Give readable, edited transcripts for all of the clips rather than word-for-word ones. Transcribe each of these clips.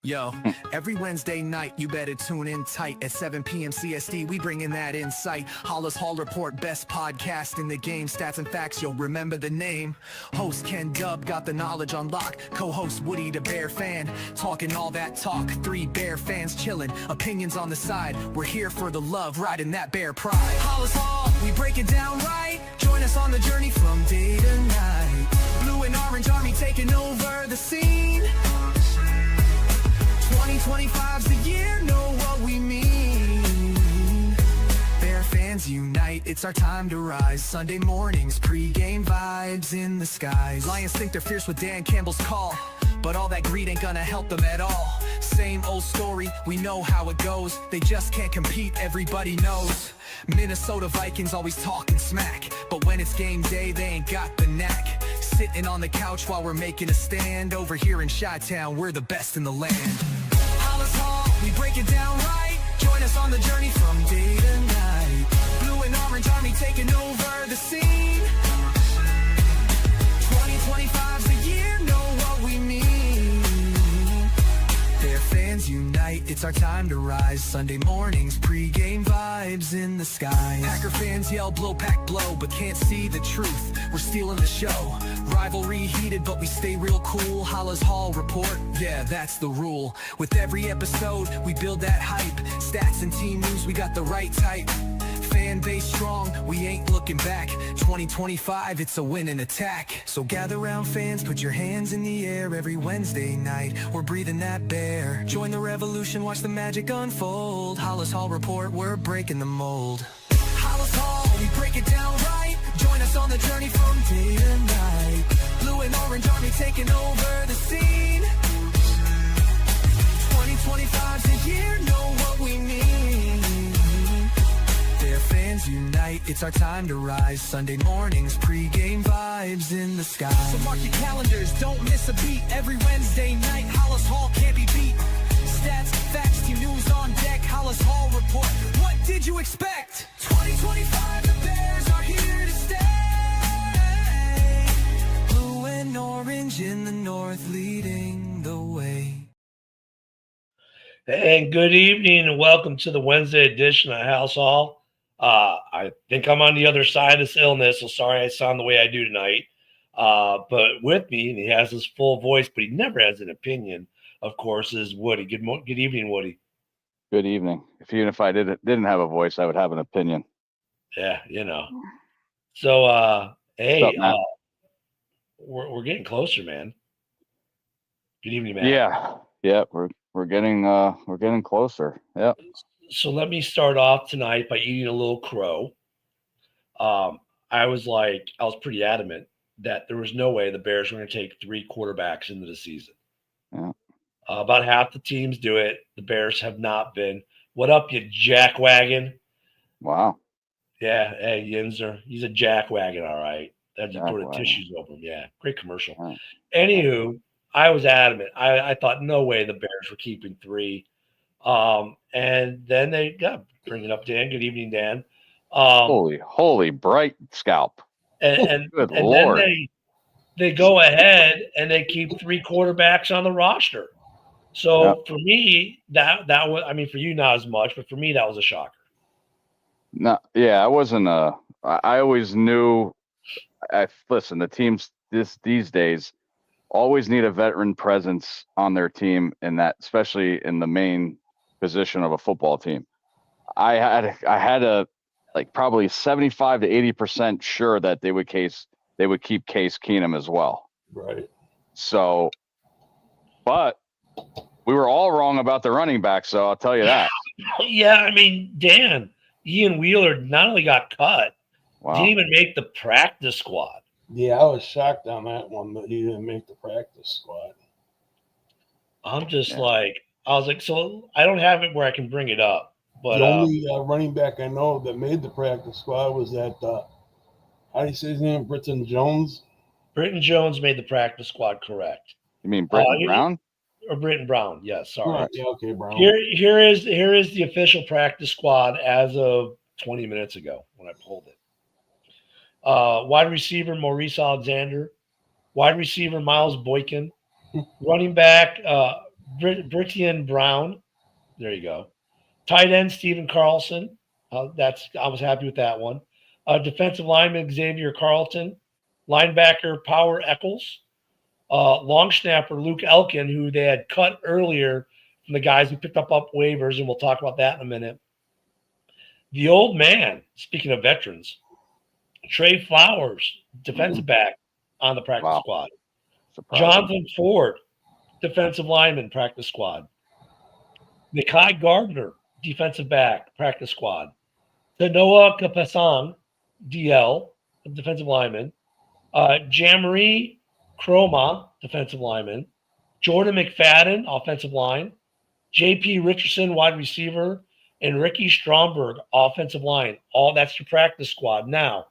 Yo, every Wednesday night, you better tune in tight at 7 p.m. CST. We bring in that insight. Halas Hall Report, best podcast in the game. Stats and facts, you'll remember the name. Host Ken Dub got the knowledge on lock. Co-host Woody the Bear fan, talking all that talk. 3 Bear fans chilling, opinions on the side. We're here for the love, riding that Bear pride. Halas Hall, we break it down right. Join us on the journey from day to night. Blue and orange army taking over the scene. 2025's the year, know what we mean. Bear fans unite, it's our time to rise. Sunday mornings, pre-game vibes in the skies. Lions think they're fierce with Dan Campbell's call, but all that greed ain't gonna help them at all. Same old story, we know how it goes. They just can't compete, everybody knows. Minnesota Vikings always talking smack, but when it's game day, they ain't got the knack. Sitting on the couch while we're making a stand. Over here in Chi-Town, we're the best in the land. Halas Hall, we break it down right. Join us on the journey from day to night. Blue and orange army taking over the scene. 2025's the year, know what we mean. Bear fans unite, it's our time to rise. Sunday mornings, pre-game vibes in the skies. Packer fans yell blow pack blow, but can't see the truth. We're stealing the show. Rivalry heated, but we stay real cool. Halas Hall Report, yeah, that's the rule. With every episode, we build that hype. Stats and team news, we got the right type. Fan base strong, we ain't looking back. 2025, it's a win and attack. So gather round fans, put your hands in the air. Every Wednesday night, we're breathing that bear. Join the revolution, watch the magic unfold. Halas Hall Report, we're breaking the mold. Halas Hall, we break it down right. Join us on the journey from day to night. Blue and orange army taking over the scene. 2025's the year, know what we mean. Bear fans unite, it's our time to rise. Sunday mornings, pre-game vibes in the sky. So mark your calendars, don't miss a beat. Every Wednesday night, Halas Hall can't be beat. Stats, facts, team news on deck. Halas Hall Report, what did you expect? 2025, the Bears are here to stay. Blue and orange in the north, leading the way. And good evening and welcome to the Wednesday edition of Halas Hall. I think I'm on the other side of this illness, so sorry I sound the way I do tonight. But with me, and he has his full voice, but he never has an opinion, of course, is Woody. Good evening, Woody. Good evening. Even if I didn't have a voice, I would have an opinion. Yeah, you know. So, hey, What's up, Matt? We're getting closer, man. Good evening, man. Yeah, we're getting closer. Yep. So let me start off tonight by eating a little crow. I was pretty adamant that there was no way the Bears were going to take 3 quarterbacks into the season. Yeah. About half the teams do it. The Bears have not been. What up, you jackwagon? Wow. Yeah, hey, Yinzer. He's a jackwagon, all right. That just put the Jackwagon. tissues over him. Yeah, great commercial. Yeah. Anywho, I was adamant. I thought no way the Bears were keeping 3. And then they got bringing up Dan. Good evening, Dan. Holy bright scalp. And Good and Lord. then they go ahead and they keep 3 quarterbacks on the roster. So for me, that was, I mean, for you not as much, but for me that was a shocker. No, yeah, I wasn't. I always knew. Listen, the teams these days always need a veteran presence on their team, in that, especially in the main position of a football team. I had a probably 75 to 80% sure that they would keep Case Keenum as well. Right. So, but we were all wrong about the running back, so I'll tell you that. Yeah, I mean, Dan, Ian Wheeler not only got cut, didn't even make the practice squad. Yeah, I was shocked on that one, but he didn't make the practice squad. I'm just I was like, so I don't have it where I can bring it up. But the only running back I know that made the practice squad was that, how do you say his name? Britton Jones? Britton Jones made the practice squad, correct. You mean Britton Brown? Or Britton Brown, yes, sorry. Right, yeah, okay, Brown. Here is the official practice squad as of 20 minutes ago when I pulled it. Wide receiver Maurice Alexander, wide receiver Miles Boykin, running back Britian Brown. There you go. Tight end Stephen Carlson. I was happy with that one. Defensive lineman Xavier Carlton. Linebacker Power Eccles. Long snapper Luke Elkin, who they had cut earlier from the guys who picked up waivers, and we'll talk about that in a minute. The old man, speaking of veterans, Trey Flowers, defensive back on the practice squad. Surprising. Jonathan Ford, defensive lineman, practice squad. Nikai Gardner, defensive back, practice squad. Tanoa Kapasang, DL, defensive lineman. Jamari Chroma, defensive lineman. Jordan McFadden, offensive line. J.P. Richardson, wide receiver. And Ricky Stromberg, offensive line. All that's your practice squad. Now,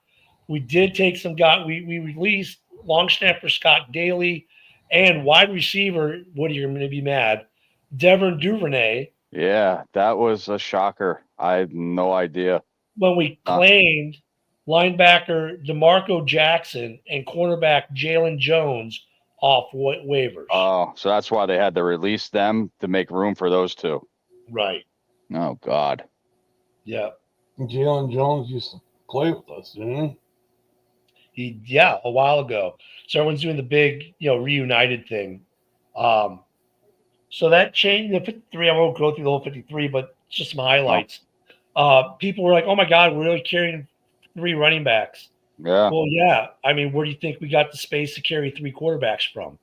we did take some guys. We released long snapper Scott Daly and wide receiver, Woody, you're going to be mad, Devin Duvernay. Yeah, that was a shocker. I had no idea. When we claimed linebacker DeMarco Jackson and cornerback Jalen Jones off waivers. Oh, so that's why they had to release them to make room for those two. Right. Oh, God. Yeah. Jalen Jones used to play with us, didn't he? Yeah, a while ago. So everyone's doing the big, reunited thing. So that changed the 53. I won't go through the whole 53, but just some highlights. People were like, "Oh my God, we're really carrying 3 running backs." Yeah. Well, yeah. I mean, where do you think we got the space to carry 3 quarterbacks from?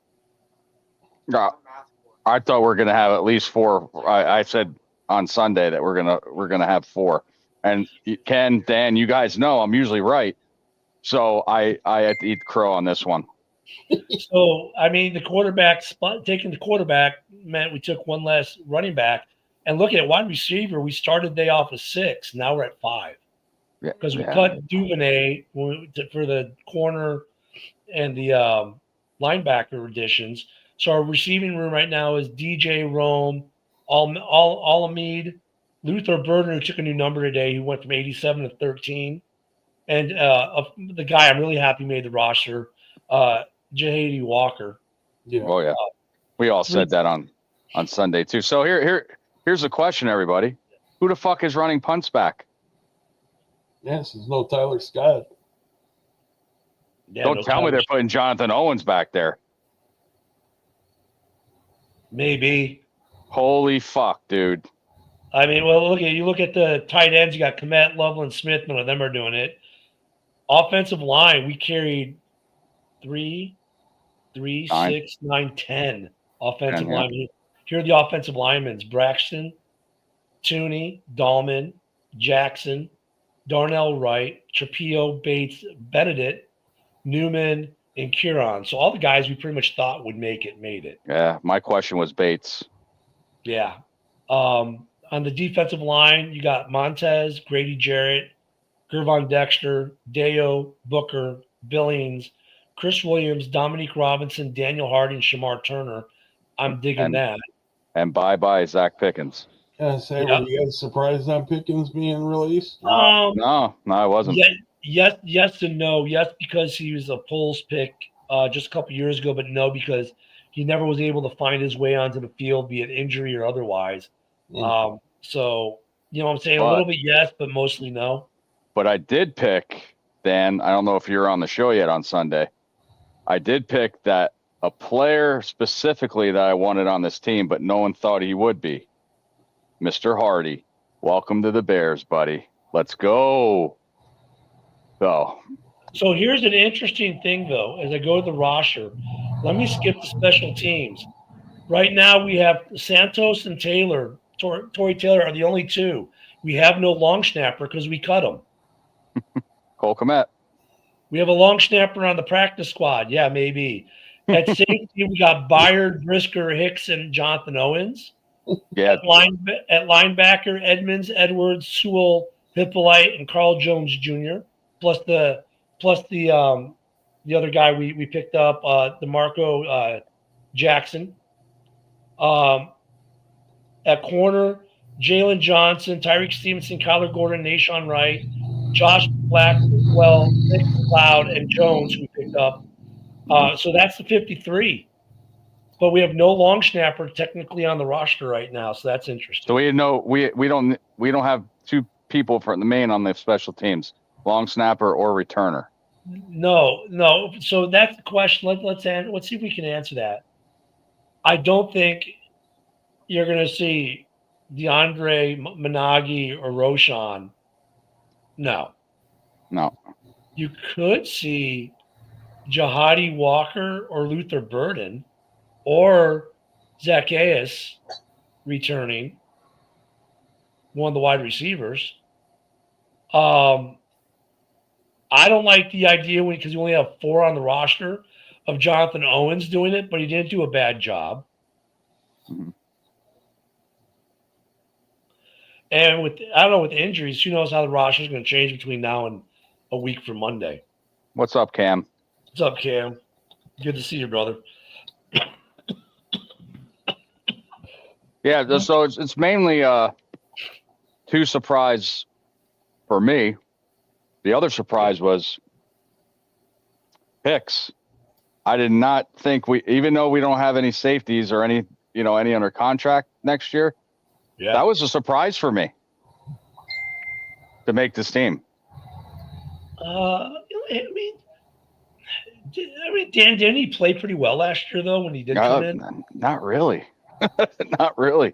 I thought we were going to have at least 4. I said on Sunday that we're gonna have 4. And Ken, Dan, you guys know I'm usually right. So I had to eat the crow on this one. So, I mean, the quarterback spot, taking the quarterback meant we took 1 less running back. And look at wide receiver, we started day off with 6. Now we're at 5. Because we cut Duvernay for the corner and the linebacker additions. So our receiving room right now is DJ Rome, Alameda, Luther Burden, who took a new number today, who went from 87 to 13. And the guy I'm really happy made the roster, Jahady Walker. Yeah. Oh, yeah. We all said that on Sunday, too. So here's the question, everybody. Who the fuck is running punts back? Yes, there's no Tyler Scott. Yeah, Don't tell me they're putting Jonathan Owens back there. Maybe. Holy fuck, dude. I mean, well, you look at the tight ends. You got Komet, Loveland, Smith. None of them are doing it. Offensive line, we carried 3, 6, 9, 10 offensive linemen. Here are the offensive linemen: Braxton, Tooney, Dahlman, Jackson, Darnell Wright, Trapio, Bates, Benedict, Newman, and Kieran. So all the guys we pretty much thought would make it, made it. Yeah, my question was Bates. Yeah. On the defensive line, you got Montez, Grady Jarrett, Gervon Dexter, Deo, Booker, Billings, Chris Williams, Dominique Robinson, Daniel Harding, Shamar Turner. I'm digging that. And bye-bye, Zach Pickens. Can I say, were you guys surprised on Pickens being released? No, I wasn't. Yes and no. Yes, because he was a polls pick just a couple years ago, but no, because he never was able to find his way onto the field, be it injury or otherwise. So, I'm saying a little bit yes, but mostly no. But I did pick, Dan, I don't know if you're on the show yet on Sunday. I did pick that a player specifically that I wanted on this team, but no one thought he would be. Mr. Hardy, welcome to the Bears, buddy. Let's go. So here's an interesting thing, though. As I go to the roster, let me skip the special teams. Right now, we have Santos and Taylor. Torrey Taylor are the only 2. We have no long snapper because we cut him. Cole Kmet. We have a long snapper on the practice squad. Yeah, maybe. At safety, we got Byard, Brisker, Hicks, and Jonathan Owens. Yeah. At linebacker, Edmonds, Edwards, Sewell, Hippolyte, and Carl Jones Jr. Plus the other guy we picked up, DeMarco Jackson. At corner, Jalen Johnson, Tyreek Stevenson, Kyler Gordon, Nashawn Wright, Josh Blackwell, Nick McLeod, and Jones, who we picked up. So that's the 53. but we have no long snapper technically on the roster right now, so that's interesting. So we don't have two people for the main on the special teams, long snapper or returner. No. So that's the question. Let's see if we can answer that. I don't think you're going to see DeAndre Managi or Roshan. No. You could see Jahadi Walker or Luther Burden or Zacchaeus returning, one of the wide receivers. I don't like the idea because you only have 4 on the roster of Jonathan Owens doing it, but he didn't do a bad job. Mm-hmm. And with injuries, who knows how the roster is going to change between now and a week from Monday. What's up, Cam? What's up, Cam? Good to see you, brother. Yeah, so it's mainly two surprise for me. The other surprise was picks. I did not think even though we don't have any safeties or any under contract next year, that was a surprise for me to make this team. Dan, didn't he play pretty well last year though when he did come in? Not really. Not really.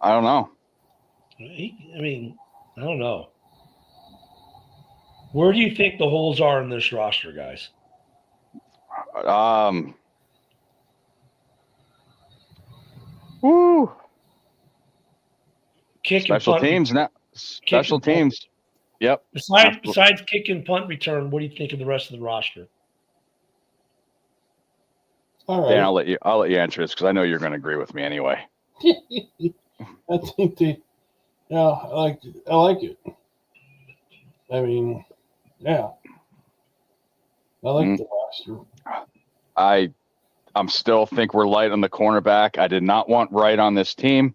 I don't know. I don't know. Where do you think the holes are in this roster, guys? Woo. Special teams now. Special teams. Yep. Besides kick and punt return, what do you think of the rest of the roster? All right. Dan, I'll let you answer this because I know you're going to agree with me anyway. I think I like it. I mean, yeah. I like the roster. I'm still think we're light on the cornerback. I did not want Wright on this team.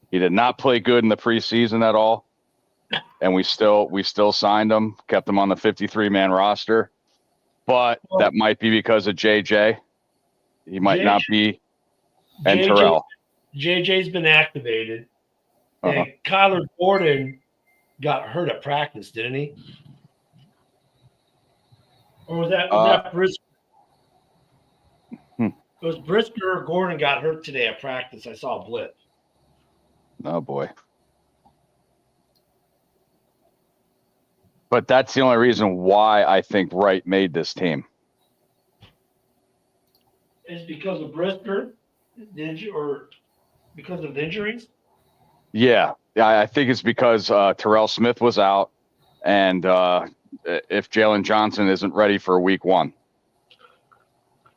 He did not play good in the preseason at all. And we still signed him, kept him on the 53-man roster. But that might be because of JJ. He might not be. And Terrell. JJ's been activated. And Kyler Gordon got hurt at practice, didn't he? Or was that Brisker? It was Brisker or Gordon got hurt today at practice. I saw a blip. Oh, boy. But that's the only reason why I think Wright made this team. Is because of Brisker? Or because of injuries? Yeah, I think it's because Terrell Smith was out, and if Jalen Johnson isn't ready for week 1.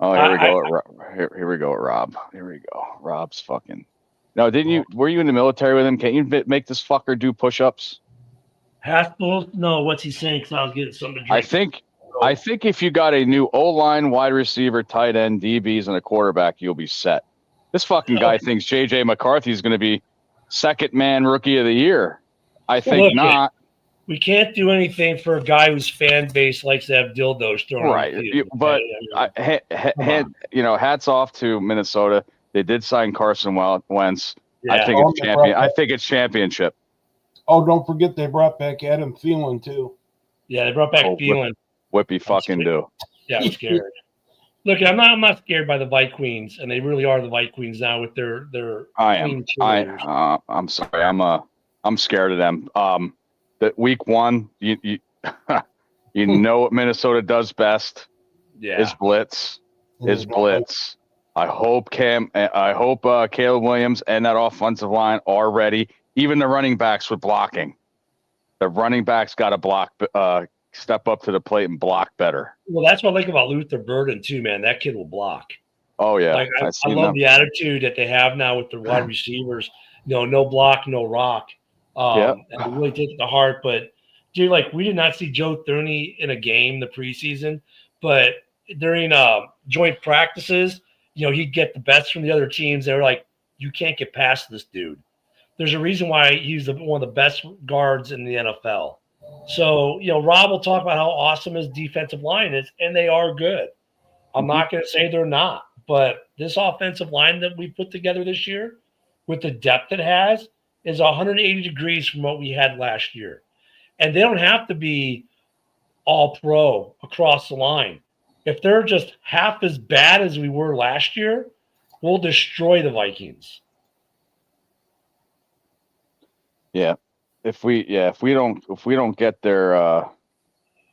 Oh, here we go. Here we go, Rob. Here we go. Rob's fucking. No, were you in the military with him? Can't you make this fucker do push-ups? Haskell? No, what's he saying? Because I was getting something to drink. I think if you got a new O-line, wide receiver, tight end, DBs, and a quarterback, you'll be set. This fucking guy thinks J.J. McCarthy is going to be second man rookie of the year. I think not. We can't do anything for a guy whose fan base likes to have dildos thrown. Right, but hats off to Minnesota. They did sign Carson Wentz. Yeah. I think it's championship. Oh, don't forget they brought back Adam Thielen too. Yeah, they brought back Thielen. Whippy fucking do. Yeah, I'm scared. Look, I'm not scared by the Vikings, and they really are the Vikings now with their. I am. I'm sorry. I'm scared of them. That week 1, you know what Minnesota does best. Yeah. Is blitz. I hope Caleb Williams and that offensive line are ready. Even the running backs with blocking. The running backs got to block. Step up to the plate and block better. Well, that's what I like about Luther Burden too, man. That kid will block. Oh yeah, I love the attitude that they have now with the wide receivers. No block, no rock. And they really take it to heart. But dude, we did not see Joe Thurney in a game the preseason, but during joint practices, he'd get the best from the other teams. They were like, you can't get past this dude. There's a reason why he's one of the best guards in the NFL. So, Rob will talk about how awesome his defensive line is, and they are good. I'm not going to say they're not, but this offensive line that we put together this year, with the depth it has, is 180 degrees from what we had last year. And they don't have to be all pro across the line. If they're just half as bad as we were last year, we'll destroy the Vikings. Yeah. If we don't get their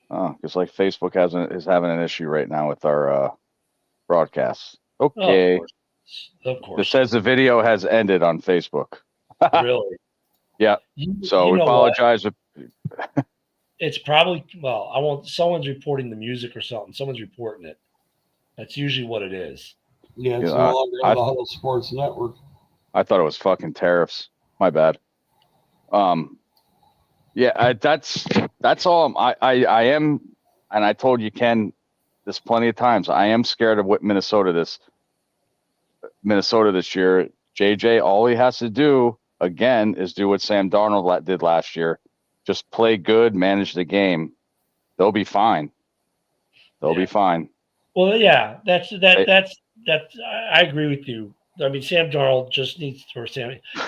because like Facebook is having an issue right now with our broadcasts. Okay. Of course. It says the video has ended on Facebook. Really? Yeah. So we apologize. It's probably, well, I won't, someone's reporting the music or something. Someone's reporting it. That's usually what it is. Yeah, it's no longer on the Halas Sports Network. I thought it was fucking tariffs. My bad. Yeah, that's all. I am, and I told you, Ken, this plenty of times. I am scared of what Minnesota this year. JJ, all he has to do again is do what Sam Darnold did last year. Just play good, manage the game. They'll be fine. They'll be fine. Well, yeah, that's I agree with you. I mean, Sam Darnold just needs he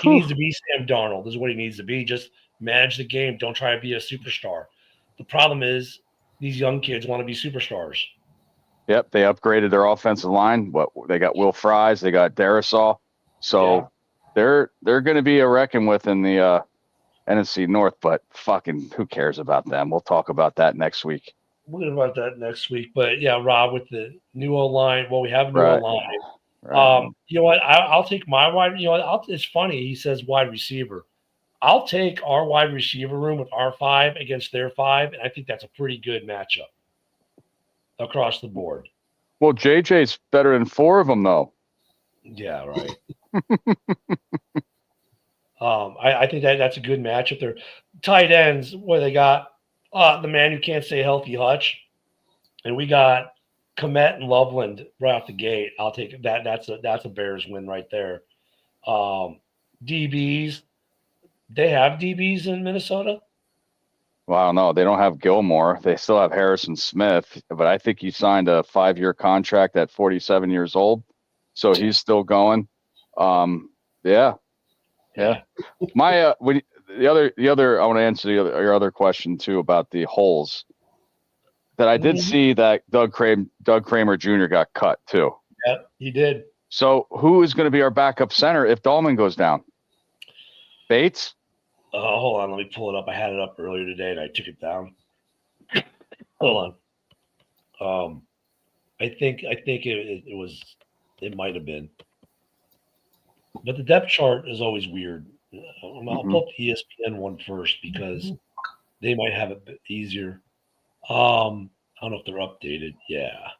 needs to be Sam Darnold. This is what he needs to be. Just manage the game. Don't try to be a superstar. The problem is these young kids want to be superstars. Yep, they upgraded their offensive line. They got Will Fries, they got Darisaw. So they're going to be a reckon with in the NFC North, but fucking who cares about them? We'll talk about that next week. We'll talk about that next week. But yeah, Rob, with the new O-line, well, we have a new O-line. Right. You know what? I'll take my wide. You know what? It's funny. He says wide receiver. I'll take our wide receiver room with our 5 against their 5, and I think that's a pretty good matchup across the board. Well, JJ's better than 4 of them, though. Yeah, right. I think that's a good matchup there. Tight ends, where they got the man who can't stay healthy, Hutch, and we got Komet and Loveland right off the gate. I'll take that. That's a Bears win right there. DBs, they have DBs in Minnesota. Well, I don't know. They don't have Gilmore. They still have Harrison Smith, but I think he signed a 5-year contract at 47 years old, so he's still going. Yeah. My the other I want to answer your other question too about the holes. That I did see that Doug Kramer Jr. got cut too. Yeah, he did. So who is going to be our backup center if Dahlman goes down? Bates? Hold on, let me pull it up. I had it up earlier today and I took it down. Hold on. I think it might have been. But the depth chart is always weird. I'll pull up the ESPN one first because they might have it a bit easier. I don't know if they're updated. Yeah.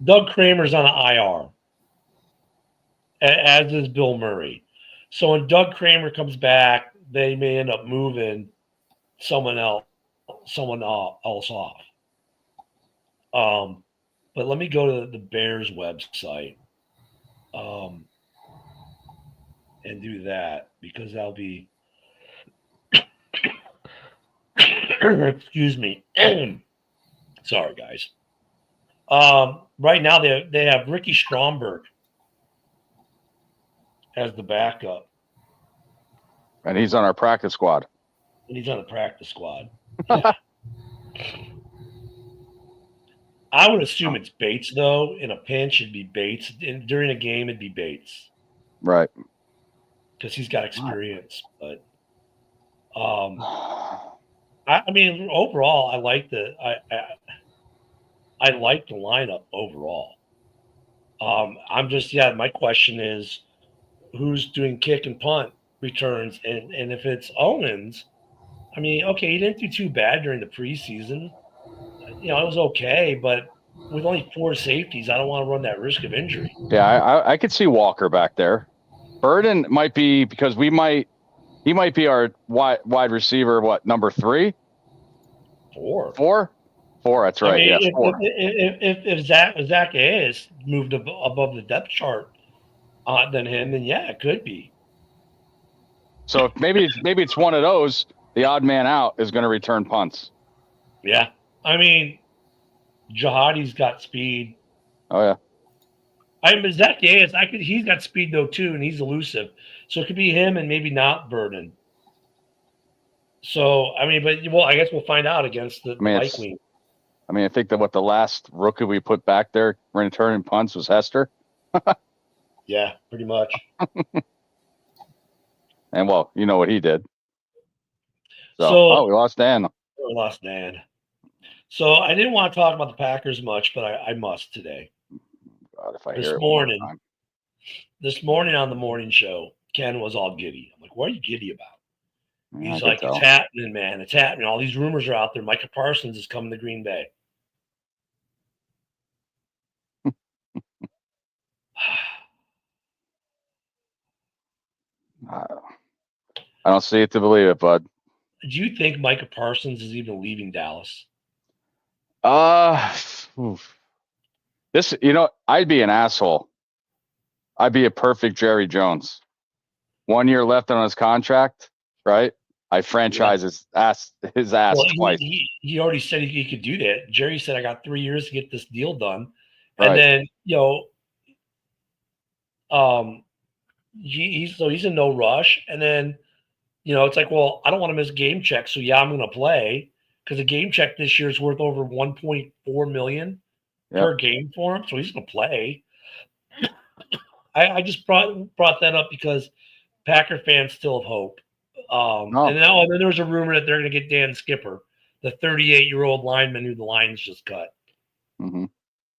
Doug Kramer's on an IR, as is Bill Murray. So when Doug Kramer comes back, they may end up moving someone else off. But let me go to the Bears website and do that because that'll be excuse me. Sorry, guys. Right now they have Ricky Stromberg as the backup. And he's on our practice squad. And he's on the practice squad. Yeah. I would assume it's Bates, though. In a pinch, it'd be Bates. During a game, it'd be Bates. Right. Because he's got experience. But I mean, overall, I like the lineup overall. I'm just my question is who's doing kick and punt returns, and if it's Owens, I mean, okay, he didn't do too bad during the preseason. You know, it was okay, but with only 4 safeties, I don't want to run that risk of injury. Yeah, I could see Walker back there. Burden might be because he might be our wide receiver. What, number 3? 4. 4. That's right. I mean, yes, 4. If Zach Ayes moved above the depth chart than him, then yeah, it could be. So maybe it's one of those. The odd man out is going to return punts. Yeah, I mean, Jihadi's got speed. Oh yeah. I mean, Zach Diaz, he's got speed though too, and he's elusive. So it could be him and maybe not Burden. So I mean, I guess we'll find out against the Mike Wing. I think that the last rookie we put back there returning punts was Hester. Yeah, pretty much. And well, you know what he did. So we lost Dan. We lost Dan. So I didn't want to talk about the Packers much, but I must today. God, if I hear it one more time. This morning on the morning show, Ken was all giddy. I'm like, what are you giddy about? He's like, it's happening, man. It's happening. All these rumors are out there. Micah Parsons is coming to Green Bay. I don't see it to believe it, bud. Do you think Micah Parsons is even leaving Dallas? This, I'd be an asshole. I'd be a perfect Jerry Jones. 1 year left on his contract, right? I franchise his ass twice. He already said he could do that. Jerry said, I got 3 years to get this deal done. And then, he's in no rush. And then, it's like, well, I don't want to miss game check. So yeah, I'm going to play because a game check this year is worth over $1.4 million per game for him. So he's going to play. I just brought that up because Packer fans still have hope. And then there was a rumor that they're going to get Dan Skipper, the 38-year-old lineman who the Lions just cut. Mm-hmm.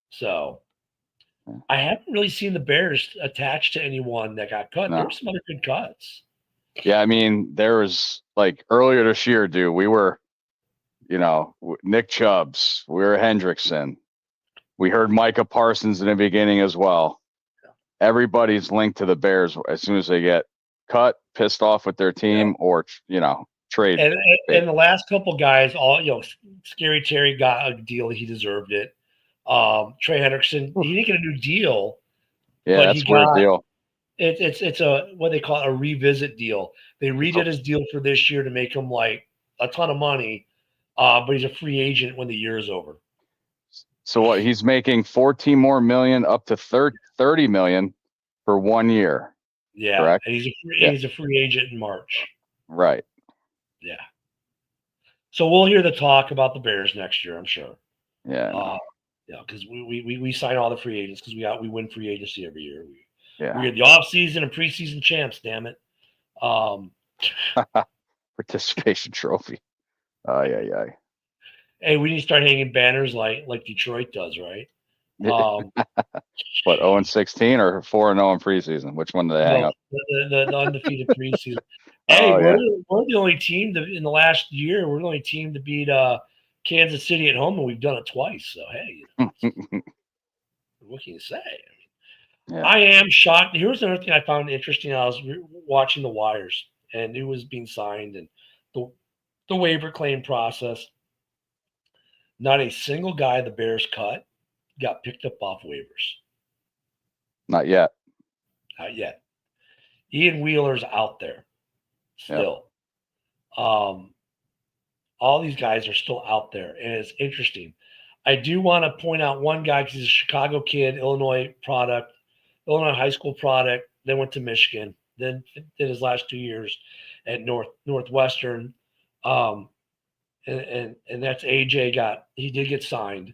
So I haven't really seen the Bears attached to anyone that got cut. No. There were some other good cuts. Yeah, I mean, there was earlier this year, dude, we were, Nick Chubbs, we were Hendrickson. We heard Micah Parsons in the beginning as well. Everybody's linked to the Bears as soon as they get cut, pissed off with their team, or trade. And the last couple guys, Scary Terry got a deal; he deserved it. Trey Hendrickson, he didn't get a new deal. Yeah, that's a weird deal. It's a what they call a revisit deal. They redid his deal for this year to make him like a ton of money, but he's a free agent when the year is over. So what? He's making $14 more million, up to $30 million for 1 year. Yeah, correct? And he's a free agent in March. Right. Yeah. So we'll hear the talk about the Bears next year, I'm sure. Yeah. Because we sign all the free agents because we win free agency every year. We're the off-season and preseason champs. Damn it. Participation trophy. Yeah. Hey, we need to start hanging banners like Detroit does, right? What, 0-16 or 4-0 in preseason? Which one do they hang up? The undefeated preseason. Hey, we're the only team in the last year. We're the only team to beat Kansas City at home, and we've done it twice. So hey, what can you say? I am shocked. Here's another thing I found interesting. I was watching the wires, and it was being signed, and the waiver claim process. Not a single guy the Bears cut got picked up off waivers. Not yet. Not yet. Ian Wheeler's out there still. Yep. All these guys are still out there, and it's interesting. I do want to point out one guy because he's a Chicago kid, Illinois high school product, then went to Michigan, then did his last 2 years at Northwestern. And that's AJ he did get signed.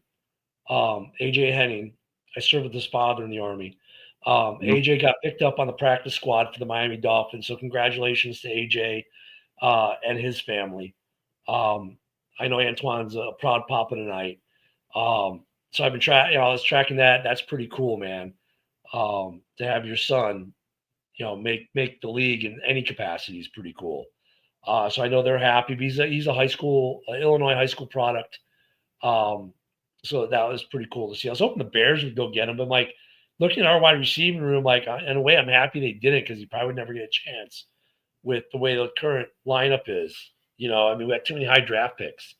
AJ Henning. I served with his father in the Army. AJ got picked up on the practice squad for the Miami Dolphins. So congratulations to AJ and his family. I know Antoine's a proud papa tonight. So I've been I was tracking that. That's pretty cool, man. To have your son, make the league in any capacity is pretty cool. So I know they're happy. He's a Illinois high school product. So that was pretty cool to see. I was hoping the Bears would go get him, but looking at our wide receiving room, in a way, I'm happy they didn't because he probably would never get a chance with the way the current lineup is. We had too many high draft picks.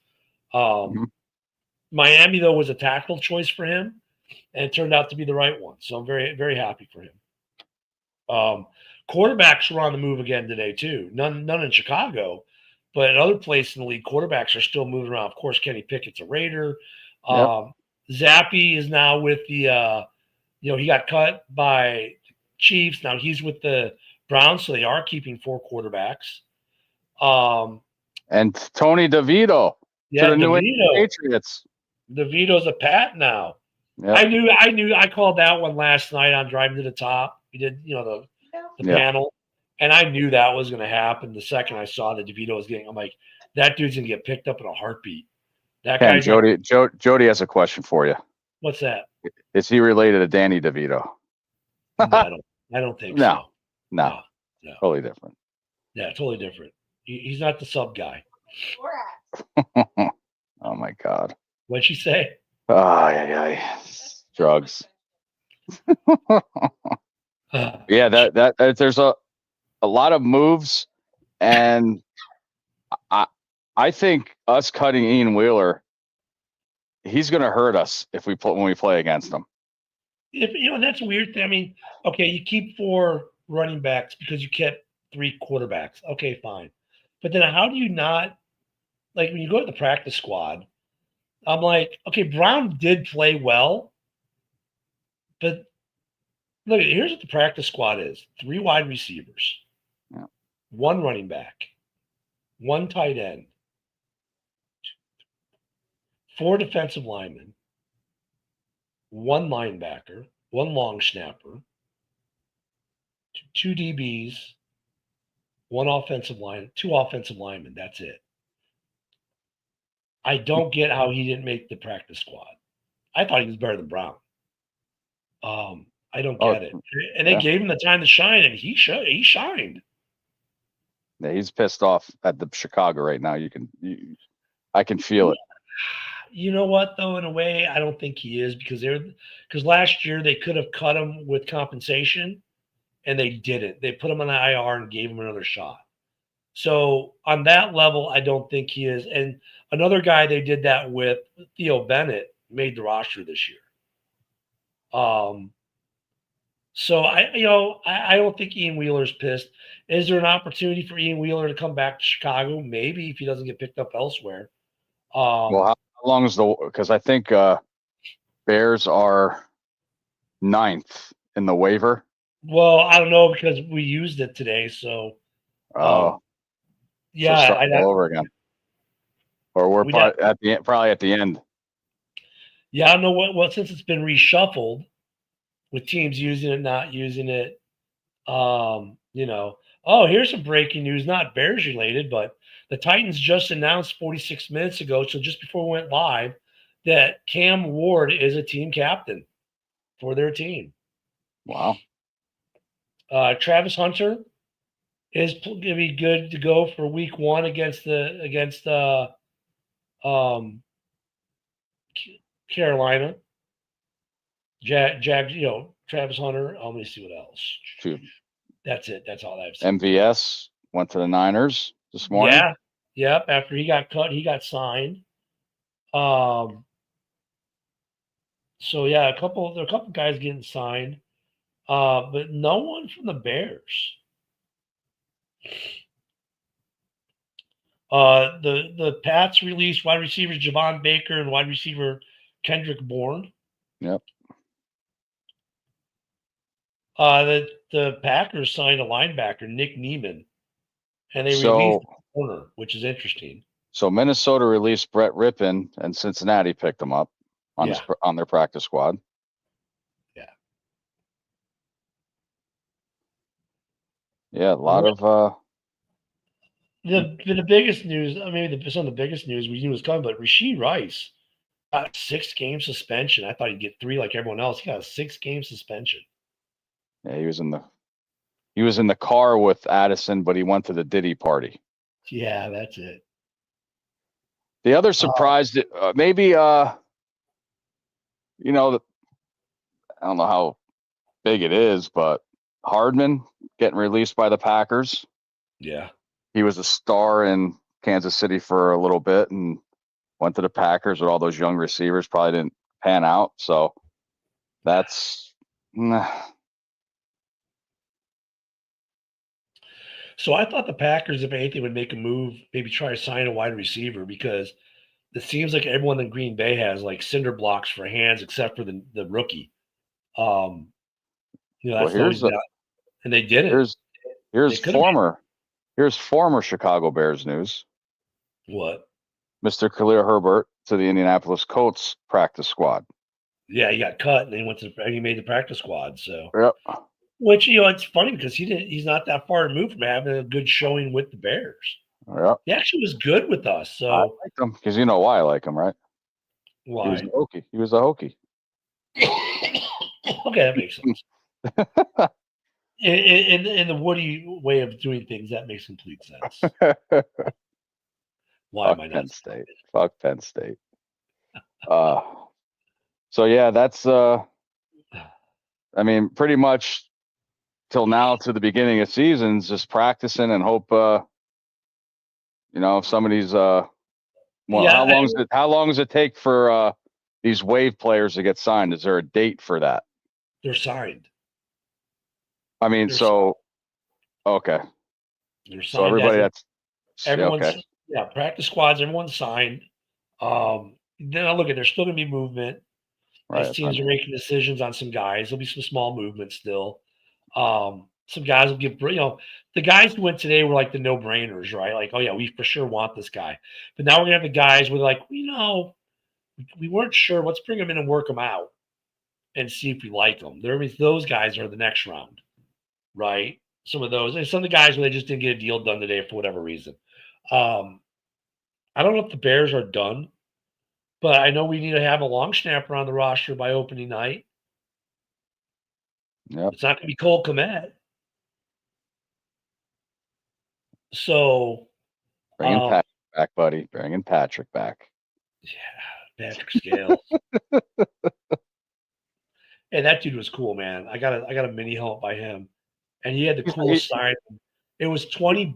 Miami, though, was a tackle choice for him, and it turned out to be the right one. So I'm very, very happy for him. Quarterbacks were on the move again today, too. None in Chicago, but at other places in the league, quarterbacks are still moving around. Of course, Kenny Pickett's a Raider. Yep. Zappy is now with the he got cut by Chiefs. Now he's with the Browns, so they are keeping 4 quarterbacks. And Tony DeVito to Yeah, the New England DeVito. Patriots. DeVito's a Pat now. Yep. I called that one last night on Driving to the Top. We did, the Yeah. panel, and I knew that was going to happen the second I saw that DeVito was getting. I'm like, that dude's going to get picked up in a heartbeat. That Ken, guy's not, Jody has a question for you. what's that? Is he related to Danny DeVito? No, I don't think No. so. No. Totally different. Yeah, totally different. He's not the sub guy. Oh my God. What'd she say? Oh, yeah. Drugs. Yeah, that there's a lot of moves, and I think us cutting Ian Wheeler, he's going to hurt us when we play against him. If that's a weird thing. I mean, okay, you keep 4 running backs because you kept 3 quarterbacks. Okay, fine. But then how do you not, like, when you go to the practice squad, I'm like, okay, Brown did play well, but look, here's what the practice squad is: 3 wide receivers, 1 running back, 1 tight end, 4 defensive linemen, 1 linebacker, 1 long snapper, 2 DBs, 2 offensive linemen. That's it. I don't get how he didn't make the practice squad. I thought he was better than Brown. I don't get it. And they gave him the time to shine, and he shined. Yeah, he's pissed off at the Chicago right now. I can feel it. You know what, though? In a way, I don't think he is, because last year they could have cut him with compensation, and they didn't. They put him on the IR and gave him another shot. So on that level, I don't think he is. And another guy they did that with, Theo Bennett, made the roster this year. So I don't think Ian Wheeler's pissed. Is there an opportunity for Ian Wheeler to come back to Chicago? Maybe, if he doesn't get picked up elsewhere. Well, how long is because I think Bears are 9th in the waiver. Well, I don't know, because we used it today. So, yeah, so all over again. Or we're probably at the end. Yeah, I don't know what. Well, since it's been reshuffled, with teams using it, not using it. Here's some breaking news, not Bears related, but the Titans just announced 46 minutes ago, so just before we went live, that Cam Ward is a team captain for their team. Wow. Travis Hunter is going to be good to go for week 1 against Carolina. Travis Hunter. Let me see what else. 2. That's it. That's all I've seen. MVS went to the Niners this morning. Yeah. Yep. After he got cut, he got signed. So yeah, there are a couple guys getting signed, but no one from the Bears. The Pats released wide receivers Javon Baker and wide receiver Kendrick Bourne. Yep. The Packers signed a linebacker, Nick Neiman, and they released a corner, which is interesting. So Minnesota released Brett Rippon, and Cincinnati picked him up on their practice squad. Yeah. Yeah, a lot of the biggest news. I mean, some of the biggest news we knew was coming, but Rashee Rice got a 6-game suspension. I thought he'd get 3 like everyone else. He got a 6-game suspension. Yeah, he was in the car with Addison, but he went to the Diddy party. Yeah, that's it. The other surprise, maybe I don't know how big it is, but Hardman getting released by the Packers. Yeah. He was a star in Kansas City for a little bit and went to the Packers with all those young receivers. Probably didn't pan out. So that's. So I thought the Packers, if anything, would make a move, maybe try to sign a wide receiver, because it seems like everyone in Green Bay has like cinder blocks for hands except for the rookie. Um, Well, that's always got, and they did it. here's They here's could have made former Chicago Bears news. what? Mr. Khalil Herbert to the Indianapolis Colts practice squad. Yeah, he got cut and he made the practice squad. So, Yep. which it's funny because he's not that far removed from having a good showing with the Bears. Yep. He actually was good with us. I So like him because you know why I like him, right? why? He was a Hokie. He was a Hokie. Okay, that makes sense. In the Woody way of doing things, that makes complete sense. Why Fuck am I not? Penn State. Fuck Penn State. So yeah, that's I mean, pretty much till now to the beginning of seasons, just practicing and hope if somebody's well, Yeah, how long does it take for these wave players to get signed? Is there a date for that? they're signed. I mean, They're so okay. They're So signed everybody as that's everyone's okay. practice squads, everyone's signed. Then I look at there's still gonna be movement as Right. teams are making decisions on some guys. There'll be some small movement still. Some guys will get the guys who went today were like the no-brainers, right? Like, oh yeah, we for sure want this guy. But now we're gonna have the guys where like, we weren't sure. Let's bring them in and work them out and see if we like them. Those guys are the next round, right? Some of those, and some of the guys where they just didn't get a deal done today for whatever reason. I don't know if the Bears are done, but I know we need to have a long snapper on the roster by opening night. Yep. It's not going to be Cole Kmet. So Bringing Patrick back, buddy. Bringing Patrick back. Yeah, Patrick Scales. Hey, that dude was cool, man. I got a mini helmet by him, and he had the coolest sign. It was $20,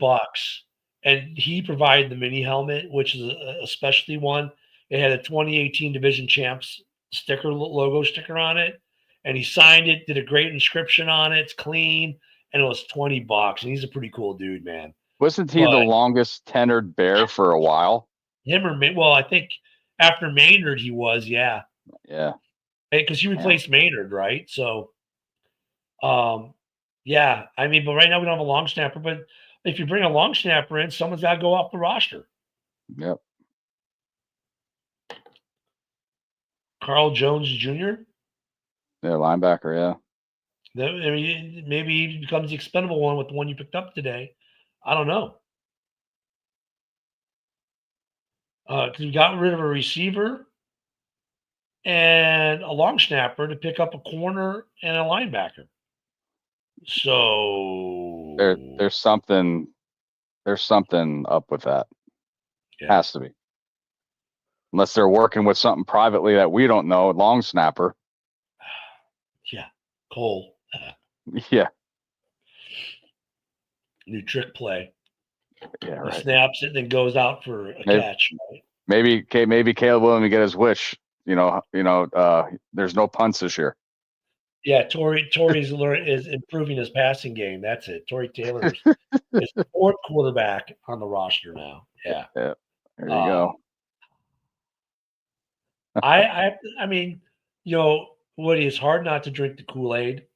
and he provided the mini helmet, which is a specialty one. It had a 2018 Division Champs logo sticker on it, and he signed it. Did a great inscription on it. It's clean, and it was $20. And he's a pretty cool dude, man. Wasn't he the longest tenured Bear for a while? I think after Maynard he was, yeah. Yeah. Because he replaced Maynard, right? So, yeah. I mean, but right now we don't have a long snapper. But if you bring a long snapper in, someone's got to go off the roster. Yep. Carl Jones Jr. Yeah, linebacker. Yeah. I mean, maybe he becomes the expendable one with the one you picked up today. I don't know. Because we got rid of a receiver and a long snapper to pick up a corner and a linebacker. So there's something up with that. Yeah. Has to be. Unless they're working with something privately that we don't know, long snapper. Yeah. Cole. Yeah. New trick play. Yeah, right. He snaps it and then goes out for a catch. Right? Maybe Caleb willing to get his wish. There's no punts this year. Yeah, Torrey's is improving his passing game. That's it. Torrey Taylor is the fourth quarterback on the roster now. Yeah. Yeah. There you go. I mean, Woody, it's hard not to drink the Kool-Aid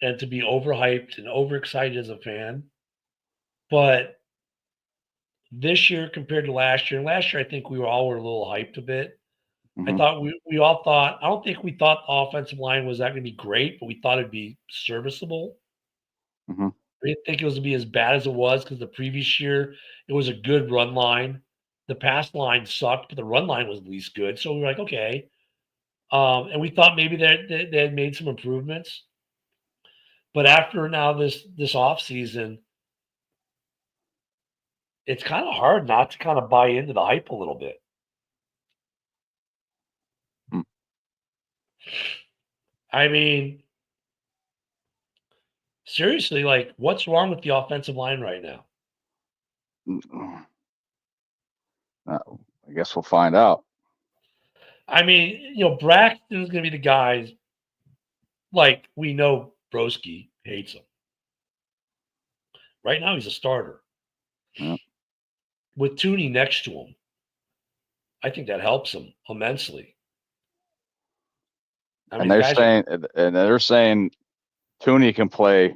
and to be overhyped and overexcited as a fan. But this year compared to last year, I think we were a little hyped a bit. Mm-hmm. I thought we all thought, I don't think we thought the offensive line was that going to be great, but we thought it'd be serviceable. Mm-hmm. We didn't think it was going to be as bad as it was because the previous year it was a good run line. The pass line sucked, but the run line was at least good. So we were like, okay. And we thought maybe they had made some improvements. But after now this offseason, it's kind of hard not to kind of buy into the hype a little bit. I mean, seriously, like, what's wrong with the offensive line right now? I guess we'll find out. I mean, Braxton's going to be the guys. Like, we know Broski hates him. Right now, he's a starter. Yeah. With Tooney next to him. I think that helps them immensely. I mean, And the they're guys are saying, Tooney can play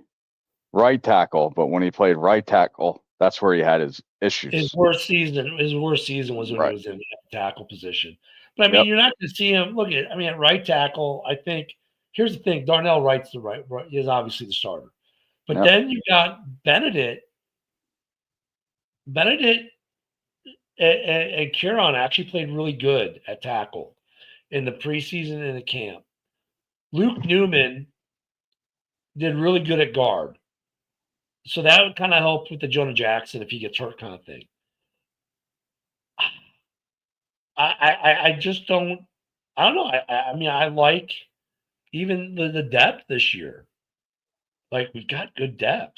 right tackle, but when he played right tackle, that's where he had his his issues. worst season. His worst season was when he Right. was in the tackle position. But I mean, Yep. you're not going to see him. Look at, I mean, at right tackle, I think. Here's the thing: Darnell Wright's the right is obviously the starter. But Yep. then you got Benedict. Benedict and Kieran actually played really good at tackle in the preseason and the camp. Luke Newman did really good at guard. So that would kind of help with the Jonah Jackson if he gets hurt kind of thing. I just don't. I don't know. I mean, I like even the depth this year. Like we've got good depth.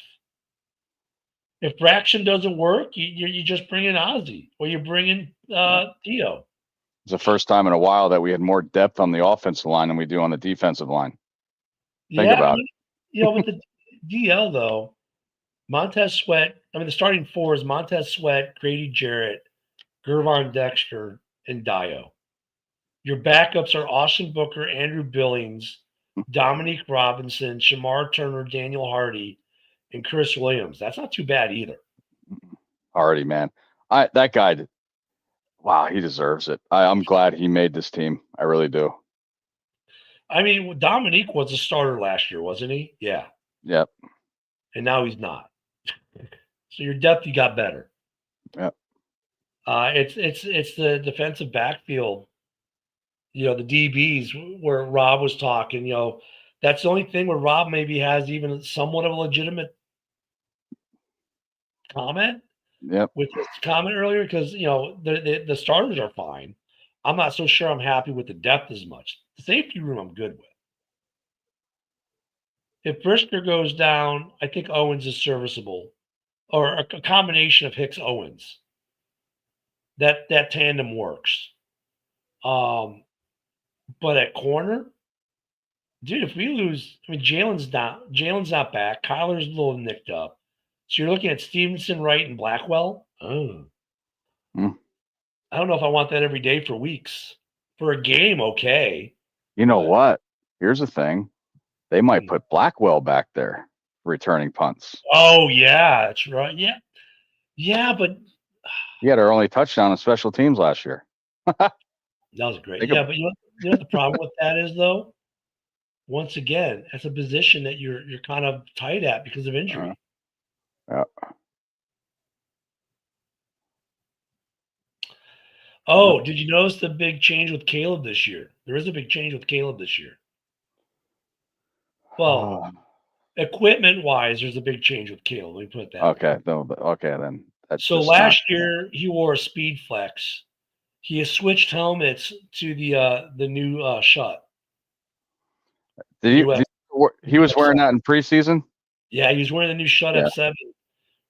If Braxton doesn't work, you just bring in Ozzy or you bring in Theo. It's the first time in a while that we had more depth on the offensive line than we do on the defensive line. Think Yeah, I about mean, with the DL though, Montez Sweat. I mean, the starting four is Montez Sweat, Grady Jarrett, Gervon Dexter, and Dio. Your backups are Austin Booker, Andrew Billings, Dominique Robinson, Shamar Turner, Daniel Hardy, and Chris Williams. That's not too bad either. Hardy, man. That guy, wow, he deserves it. I'm glad he made this team. I really do. I mean, Dominique was a starter last year, wasn't he? Yeah. Yep. And now he's not. So your depth, you got better. Yep. It's the defensive backfield. The DBs where Rob was talking. That's the only thing where Rob maybe has even somewhat of a legitimate comment. Yep. With his comment earlier, because the starters are fine. I'm not so sure I'm happy with the depth as much. The safety room I'm good with. If Brisker goes down, I think Owens is serviceable, or a combination of Hicks Owens. That tandem works. But at corner, dude, if we lose, I mean Jalen's not back. Kyler's a little nicked up. So you're looking at Stevenson, Wright, and Blackwell. Oh. I don't know if I want that every day for weeks. For a game, okay. You know what? Here's the thing. They might put Blackwell back there returning punts. Oh, yeah, that's right. Yeah. Yeah, but he had our only touchdown in special teams last year. That was great. Yeah, but you know what the problem with that is, though? Once again, that's a position that you're kind of tight at because of injury. Yeah. Oh, did you notice the big change with Caleb this year? There is a big change with Caleb this year. Well, equipment-wise, there's a big change with Caleb. Let me put it that okay. way. No, okay, then. So last year, he wore a Speed Flex. He has switched helmets to the new Shut. He was wearing that in preseason? Yeah, he was wearing the new Shut F7,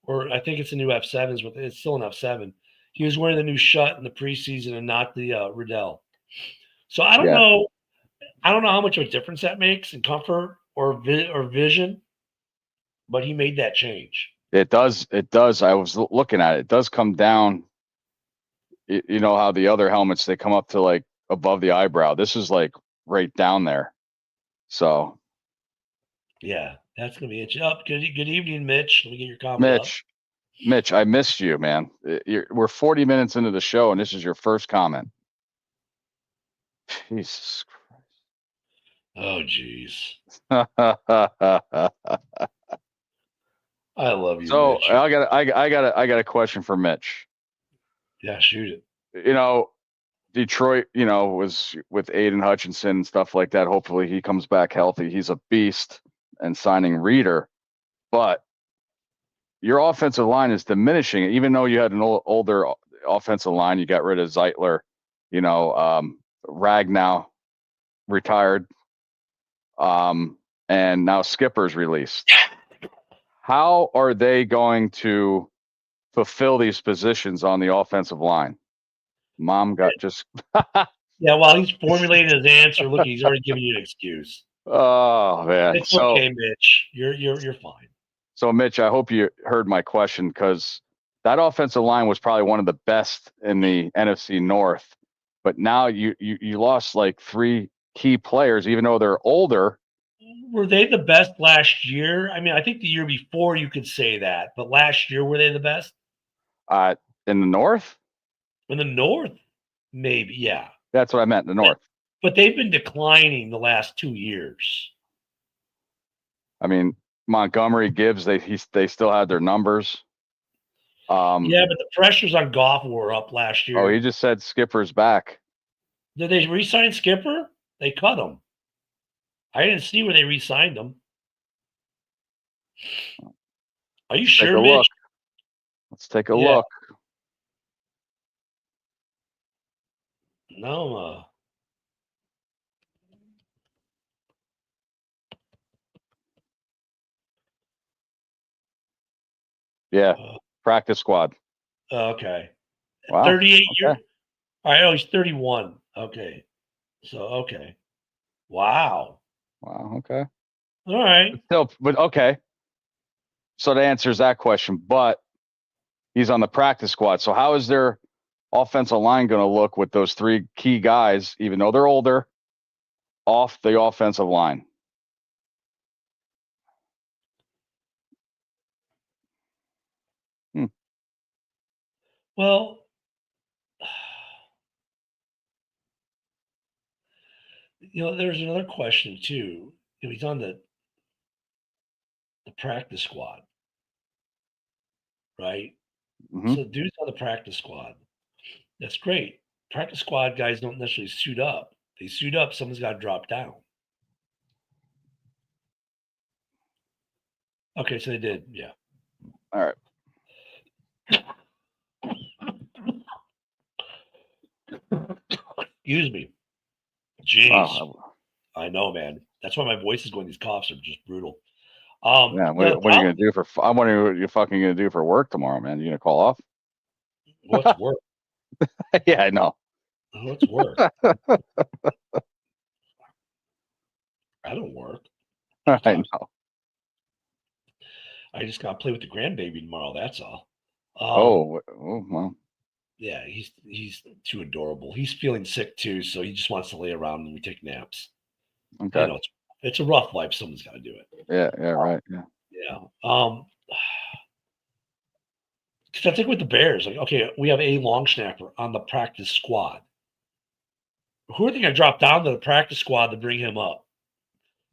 or I think it's the new F7s. It's still an F7. He was wearing the new Shut in the preseason and not the Riddell. So I don't know. I don't know how much of a difference that makes in comfort or vision, but he made that change. It does. It does. I was looking at it. It does come down. You know how the other helmets, they come up to like above the eyebrow. This is like right down there. So. Yeah, that's going to be it. Good evening, Mitch. Let me get your comment. Mitch, I missed you, man. We're 40 minutes into the show, and this is your first comment. Jesus Christ. Oh, jeez. I love you, so, Mitch. I got a question for Mitch. Yeah, shoot it. Detroit, was with Aiden Hutchinson and stuff like that. Hopefully he comes back healthy. He's a beast, and signing Reeder. But your offensive line is diminishing. Even though you had an older offensive line, you got rid of Zeitler, Ragnow retired, and now Skipper's released. How are they going to fulfill these positions on the offensive line? Mom got just. Yeah, while he's formulating his answer, look, he's already giving you an excuse. Oh man, it's okay, Mitch. You're fine. So, Mitch, I hope you heard my question, because that offensive line was probably one of the best in the NFC North. But now you lost like 3 key players, even though they're older. Were they the best last year? I mean, I think the year before you could say that, but last year were they the best In the North. in the North? Maybe, yeah. That's what I meant. In the North. But they've been declining the last 2 years. I mean, Montgomery, Gibbs, they still had their numbers. Yeah, but the pressures on Goff were up last year. Oh, he just said Skipper's back. Did they re-sign Skipper? They cut him. I didn't see where they re-signed him. Are you sure, Mitch? Look. Let's take a look. No. Yeah, practice squad. Okay. Wow. 38 years. Okay. All right. Oh, he's 31. Okay. So, okay. Wow. Okay. All right. But okay. So that answers that question. But he's on the practice squad. So how is their offensive line going to look with those 3 key guys, even though they're older, off the offensive line? Well, there's another question too. He's on the practice squad, right? Mm-hmm. So dude's on the practice squad. That's great. Practice squad guys don't necessarily suit up. They suit up, someone's got to drop down. Okay, so they did, yeah. All right. Excuse me. Jeez. Wow. I know, man. That's why my voice is going. These coughs are just brutal. Yeah, what are you gonna do for? I'm wondering what you're fucking gonna do for work tomorrow, man. You gonna call off? What's work? Yeah, I know. What's work? I don't work. I know. I just gotta play with the grandbaby tomorrow. That's all. Well. Yeah, he's too adorable. He's feeling sick too, so he just wants to lay around and we take naps. Okay. It's a rough life. Someone's got to do it. Yeah. Right. Yeah. Yeah. Because I think with the Bears, like, okay, we have a long snapper on the practice squad. Who are they going to drop down to the practice squad to bring him up?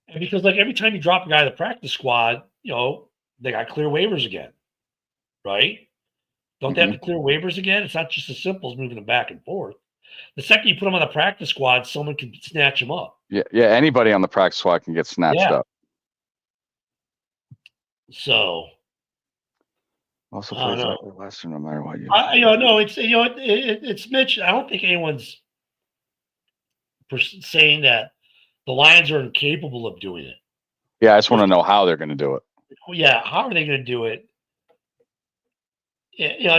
And because, like, every time you drop a guy to the practice squad, they got to clear waivers again, right? Don't they have to clear waivers again? It's not just as simple as moving them back and forth. The second you put them on the practice squad, someone can snatch them up. Yeah. Anybody on the practice squad can get snatched up. So. Also plays like Western, no matter what you. No, it's Mitch. I don't think anyone's saying that the Lions are incapable of doing it. Yeah, I just want to know how they're going to do it. Yeah, how are they going to do it?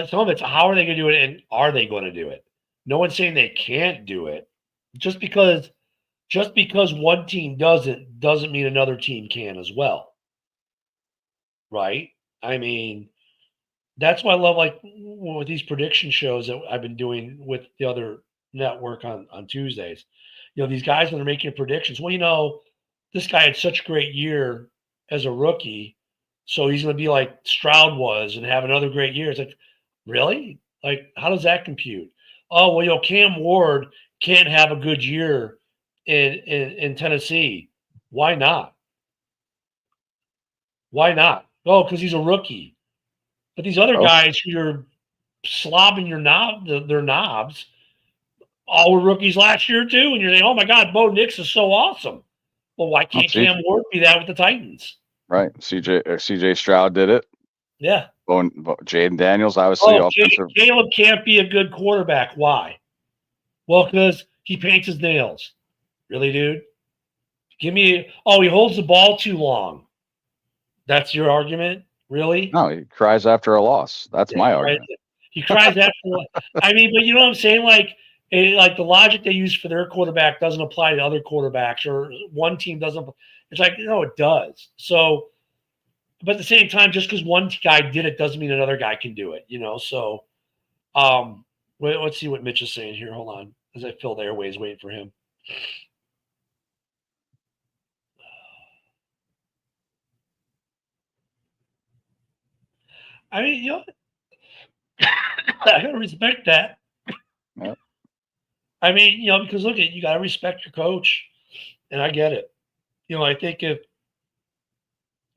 Some of it's how are they going to do it, and are they going to do it? No one's saying they can't do it. Just because one team doesn't mean another team can as well, right? I mean, that's why I love, like, with these prediction shows that I've been doing with the other network on Tuesdays. These guys that are making predictions. Well, this guy had such a great year as a rookie, so he's going to be like Stroud was and have another great year. It's like, really? Like, how does that compute? Oh, well, Cam Ward can't have a good year in Tennessee. Why not? Why not? Oh, because he's a rookie. But these other guys who you're slobbing their knobs, all were rookies last year too. And you're saying, oh my God, Bo Nix is so awesome. Well, why can't Cam Ward be that with the Titans? Right. CJ Stroud did it. Yeah. Jaden Daniels, obviously. Caleb can't be a good quarterback. Why? Well, because he paints his nails. Really, dude? He holds the ball too long. That's your argument? Really? No, he cries after a loss. That's my argument. He cries after a loss. I mean, but you know what I'm saying? Like the logic they use for their quarterback doesn't apply to other quarterbacks, or one team doesn't. It's like, no, it does. So, but at the same time, just because one guy did it doesn't mean another guy can do it, So, let's see what Mitch is saying here. Hold on. as I fill the airways waiting for him. I mean, I gotta respect that. Yep. I mean, because look at you gotta respect your coach, and I get it. I think if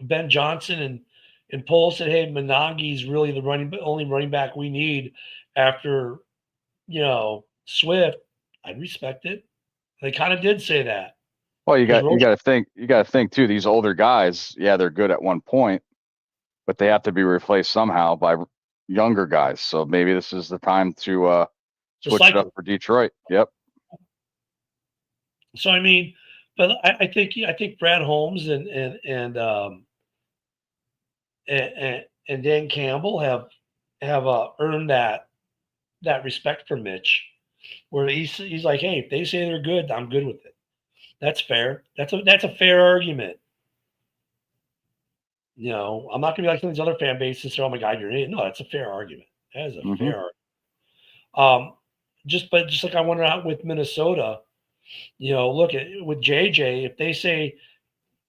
Ben Johnson and Pohl said, "Hey, Monangi's really the only running back we need after Swift," I'd respect it. They kind of did say that. Well, you 'Cause got to think too. These older guys, yeah, they're good at one point, but they have to be replaced somehow by younger guys. So maybe this is the time to the switch it up cycle. for Detroit. Yep. So I mean, but I think Brad Holmes and Dan Campbell have earned that respect for Mitch, where he's like, hey, if they say they're good, I'm good with it. That's fair. That's a fair argument. I'm not gonna be like some of these other fan bases. Say, oh my God, you're an idiot. No, that's a fair argument. That is a fair argument. Just like I wonder out with Minnesota, look at with JJ, if they say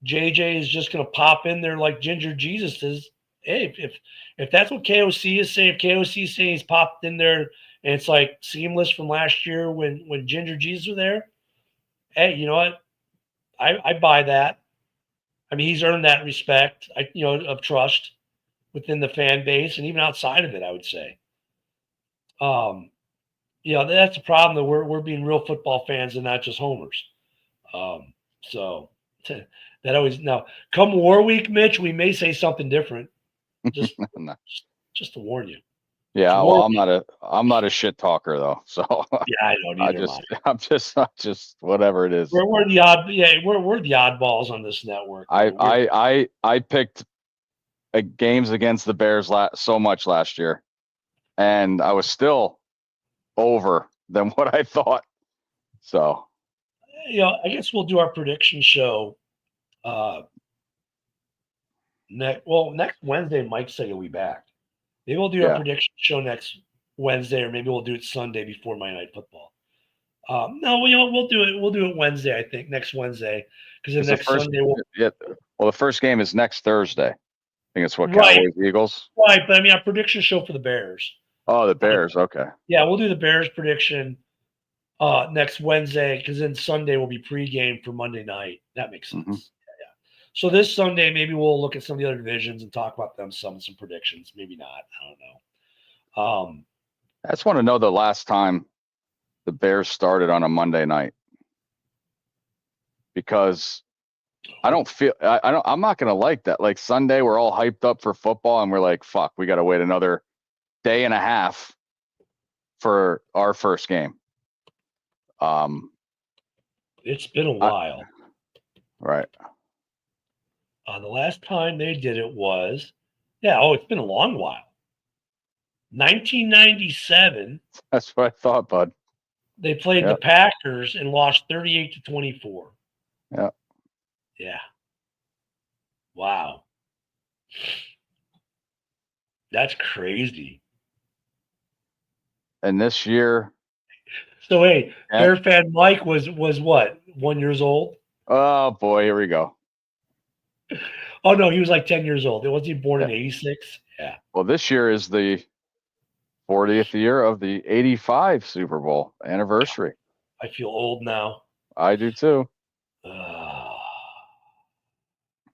JJ is just going to pop in there like Ginger Jesus is, hey, if that's what KOC is saying, if KOC is saying he's popped in there and it's like seamless from last year when Ginger Jesus were there, hey, you know what? I buy that. I mean, he's earned that respect, of trust within the fan base and even outside of it, I would say. That's the problem that we're being real football fans and not just homers. So that always now come War Week, Mitch, we may say something different. Just No. just to warn you. Yeah, well, I'm not a shit talker though, so Yeah, I don't either. I'm just whatever it is. We're the odd, we're the oddballs on this network. I picked games against the Bears so much last year, and I was still over than what I thought. So, I guess we'll do our prediction show. Next Wednesday, Mike said he'll be back. Maybe we'll do our prediction show next Wednesday, or maybe we'll do it Sunday before Monday Night Football. No, we'll do it. We'll do it Wednesday, I think, next Wednesday, because next Sunday. Well, the first game is next Thursday. I think it's what Cowboys Eagles. Right, but I mean, our prediction show for the Bears. Oh, the Bears. Okay. Yeah, we'll do the Bears prediction next Wednesday, because then Sunday will be pregame for Monday night. That makes sense. Mm-hmm. Yeah. So this Sunday, maybe we'll look at some of the other divisions and talk about them, some predictions. Maybe not. I don't know. I just want to know the last time the Bears started on a Monday night, because I'm not going to like that. Like Sunday, we're all hyped up for football and we're like, fuck, we got to wait another day and a half for our first game. It's been a while. Right. The last time they did it was, it's been a long while. 1997. That's what I thought, bud. They played the Packers and lost 38-24. Yeah. Yeah. Wow. That's crazy. And this year. So hey, Bear fan Mike was what? 1 year old? Oh boy, here we go. Oh no, he was like 10 years old. Was he born in 86? Yeah. Well, this year is the 40th year of the 85 Super Bowl anniversary. I feel old now. I do too. I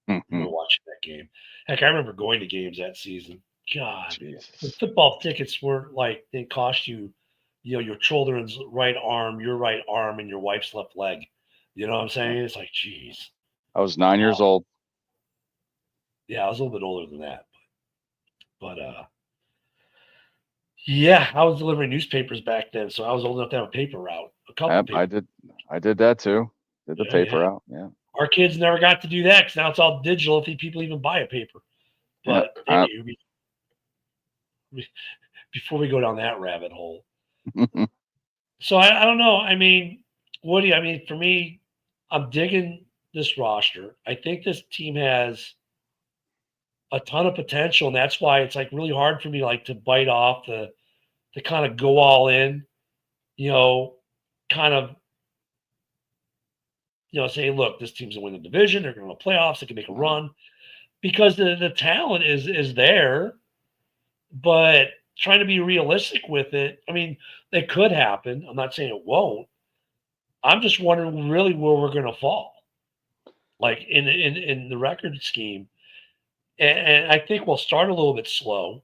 remember watching that game. Heck, I remember going to games that season. God, the football tickets were like, they cost you, your children's right arm, your right arm, and your wife's left leg. You know what I'm saying? It's like, geez. I was 9 years old. Yeah, I was a little bit older than that. But yeah, I was delivering newspapers back then, so I was old enough to have a paper route. I did that too. Did the paper route. Yeah. Our kids never got to do that because now it's all digital. If people even buy a paper, but before we go down that rabbit hole. So I don't know. I mean, Woody, for me, I'm digging this roster. I think this team has a ton of potential, and that's why it's like really hard for me to bite off to kind of go all in, kind of, say, look, this team's going to win the division. They're going to playoffs. They can make a run because the talent is there, but trying to be realistic with it. I mean, it could happen. I'm not saying it won't. I'm just wondering really where we're going to fall, like in the record scheme. And I think we'll start a little bit slow.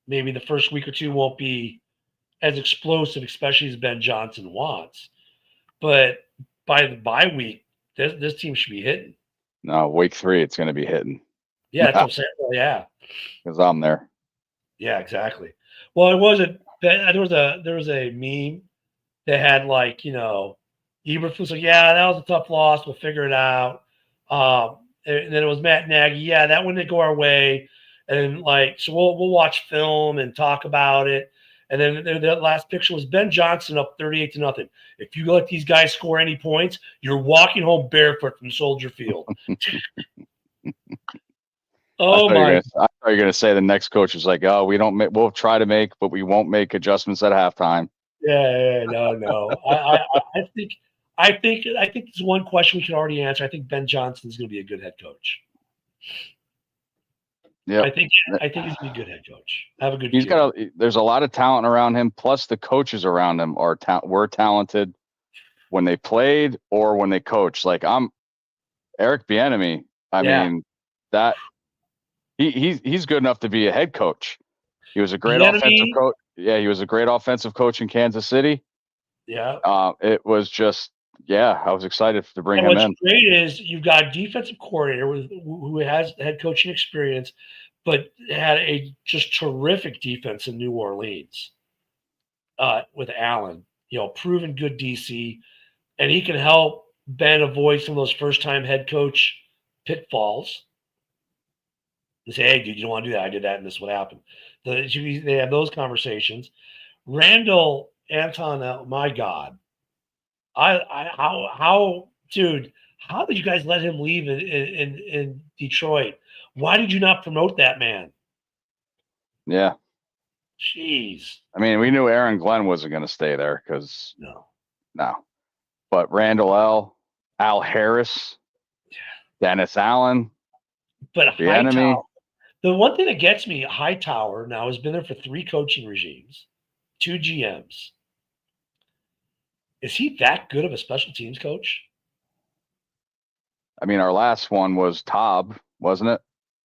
Maybe the first week or two won't be as explosive, especially as Ben Johnson wants. But by the bye week, this team should be hitting. No, week 3, it's going to be hitting. Yeah, that's what I'm saying. Well, yeah, because I'm there. yeah, exactly. Well, it wasn't. There was a meme that had like Eberflus was like, yeah, that was a tough loss. We'll figure it out. And then it was Matt Nagy. Yeah, that one didn't go our way. And like, so we'll watch film and talk about it. And then the last picture was Ben Johnson up 38-0. If you let these guys score any points, you're walking home barefoot from Soldier Field. Oh my! I thought you were going to say the next coach was like, "Oh, we'll try to make, but we won't make adjustments at halftime." Yeah, no. I think there's one question we can already answer. I think Ben Johnson is going to be a good head coach. Yeah, I think he's going to be a good head coach. Have a good. There's a lot of talent around him. Plus, the coaches around him were talented when they played or when they coached. Like Eric Bieniemy. I mean that he's good enough to be a head coach. He was a great offensive coach. Yeah, he was a great offensive coach in Kansas City. Yeah. It was just, I was excited to bring him in. What's great is you've got a defensive coordinator who has head coaching experience, but had a just terrific defense in New Orleans with Allen. Proven good DC, and he can help Ben avoid some of those first-time head coach pitfalls. They say, hey, dude, you don't want to do that. I did that, and this is what happened. They have those conversations. Randall Anton, my God. Dude, how did you guys let him leave in Detroit? Why did you not promote that man? Yeah. Jeez. I mean, we knew Aaron Glenn wasn't going to stay there because no. But Randall Al Harris, Dennis Allen, but Hightower. The one thing that gets me, Hightower now has been there for 3 coaching regimes, 2 GMs. Is he that good of a special teams coach? I mean, our last one was Taub, wasn't it?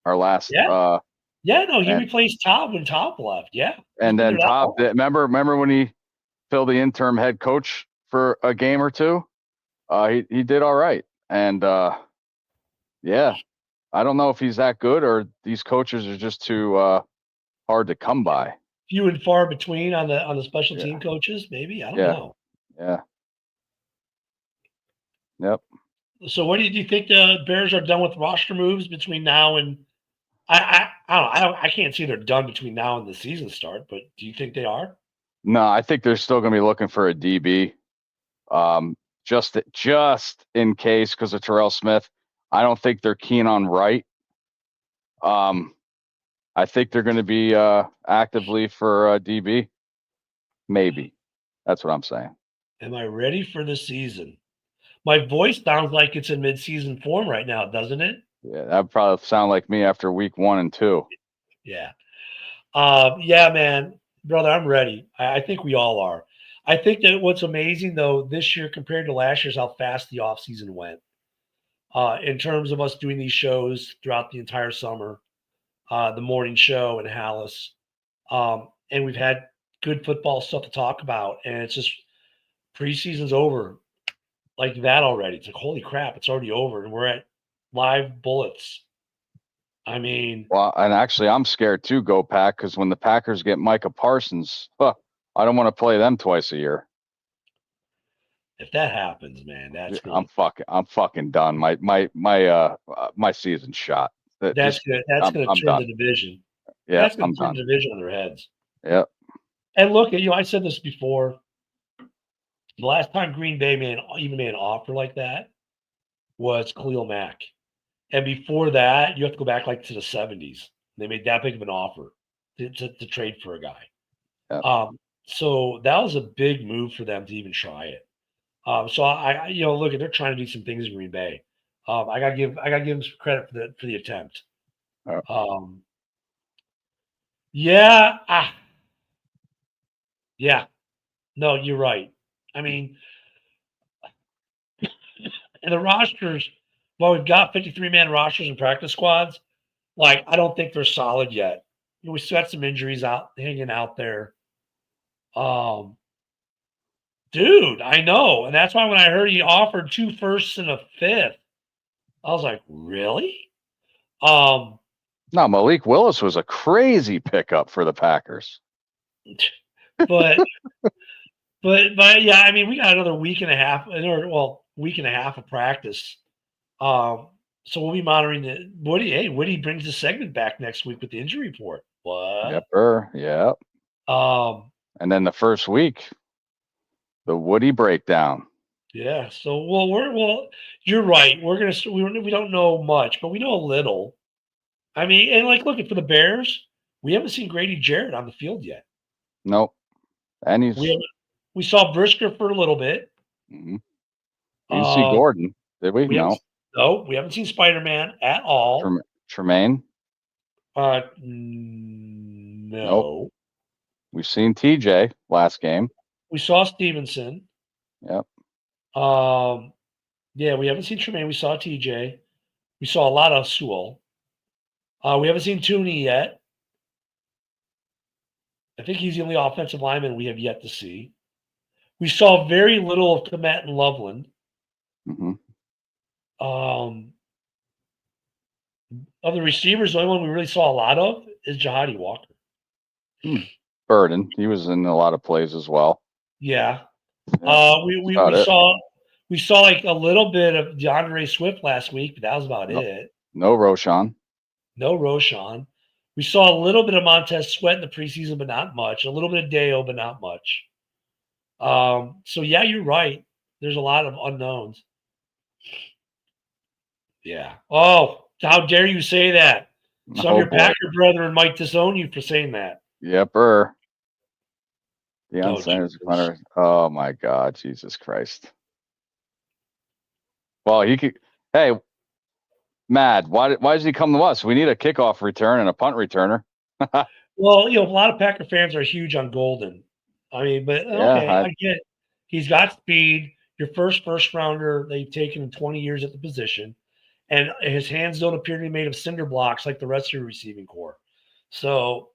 Our last. He replaced Taub when Taub left. Yeah. And then Taub, remember when he filled the interim head coach for a game or two? He did all right. And I don't know if he's that good or these coaches are just too hard to come by. Few and far between on the special team coaches, maybe. I don't know. Yeah. Yep. So what do you think the Bears are done with roster moves between now and I don't know. I can't see they're done between now and the season start, but do you think they are? No, I think they're still going to be looking for a DB. Just in case because of Terrell Smith. I don't think they're keen on Wright. I think they're going to be actively for DB. Maybe. That's what I'm saying. Am I ready for the season? My voice sounds like it's in mid-season form right now, doesn't it? Yeah, that would probably sound like me after week 1 and 2. Yeah. Man. Brother, I'm ready. I think we all are. I think that what's amazing, though, this year compared to last year is how fast the offseason went. In terms of us doing these shows throughout the entire summer, the morning show and Halas. And we've had good football stuff to talk about. And it's just preseason's over like that already. It's like, holy crap, it's already over. And we're at live bullets. I mean. Well, and actually, I'm scared too, Go Pack, because when the Packers get Micah Parsons, I don't want to play them twice a year. If that happens, man, I'm fucking done. My season's shot. That's going to turn done. the division. Yeah, that's going to turn the division on their heads. Yep. And look, I said this before. The last time Green Bay made an offer like that was Khalil Mack. And before that, you have to go back like to the 70s. They made that big of an offer to trade for a guy. Yep. So that was a big move for them to even try it. So look, they're trying to do some things in Green Bay. I gotta give them some credit for the attempt. Oh. Um, yeah, yeah. No, you're right. I mean, and the rosters, well, we've got 53-man rosters and practice squads. Like, I don't think they're solid yet. We still got some injuries hanging out there. Dude, I know, and that's why when I heard he offered 2 firsts and a fifth, I was like, really? No, Malik Willis was a crazy pickup for the Packers. But yeah, I mean, we got another week and a half, week and a half of practice. So we'll be monitoring the Woody. Hey, Woody brings the segment back next week with the injury report. What? Yep. Yep. And then the first week, the Woody breakdown. Yeah. So you're right. We don't know much, but we know a little. I mean, and like looking for the Bears, we haven't seen Grady Jarrett on the field yet. Nope. And we saw Brisker for a little bit. Mm-hmm. We didn't see Gordon, did we? No. No, we haven't seen Spider-Man at all. Tremaine? No. Nope. We've seen TJ last game. We saw Stevenson. Yep. Yeah, we haven't seen Tremaine. We saw TJ. We saw a lot of Sewell. We haven't seen Tooney yet. I think he's the only offensive lineman we have yet to see. We saw very little of Komet and Loveland. Mm-hmm. Of the receivers, the only one we really saw a lot of is Jahadi Walker. Burden. He was in a lot of plays as well. Yeah. We saw like a little bit of DeAndre Swift last week, but that was about it. No Roshan. No Roshan. We saw a little bit of Montez Sweat in the preseason, but not much. A little bit of Deo, but not much. So yeah, you're right. There's a lot of unknowns. Yeah. Oh, how dare you say that? Some of your Packer brethren might disown you for saying that. Deion Sanders. Oh my God, Jesus Christ. Well, he could. Hey, Mad, why does he come to us? We need a kickoff return and a punt returner. Well, a lot of Packer fans are huge on Golden. I mean, but okay, I get it. He's got speed. Your first rounder they've taken in 20 years at the position. And his hands don't appear to be made of cinder blocks like the rest of your receiving core. So,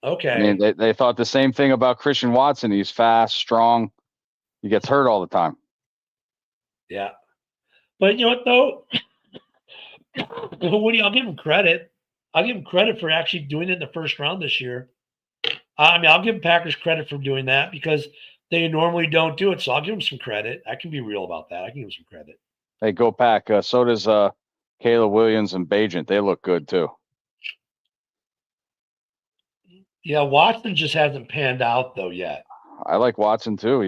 okay. I mean, they thought the same thing about Christian Watson. He's fast, strong. He gets hurt all the time. Yeah. But you know what, though? Woody, I'll give him credit. I'll give him credit for actually doing it in the first round this year. I mean, I'll give Packers credit for doing that because they normally don't do it. So I'll give him some credit. I can be real about that. I can give him some credit. Hey, go Pack. So does Caleb Williams and Bajent. They look good too. Yeah, Watson just hasn't panned out though yet. I like Watson too.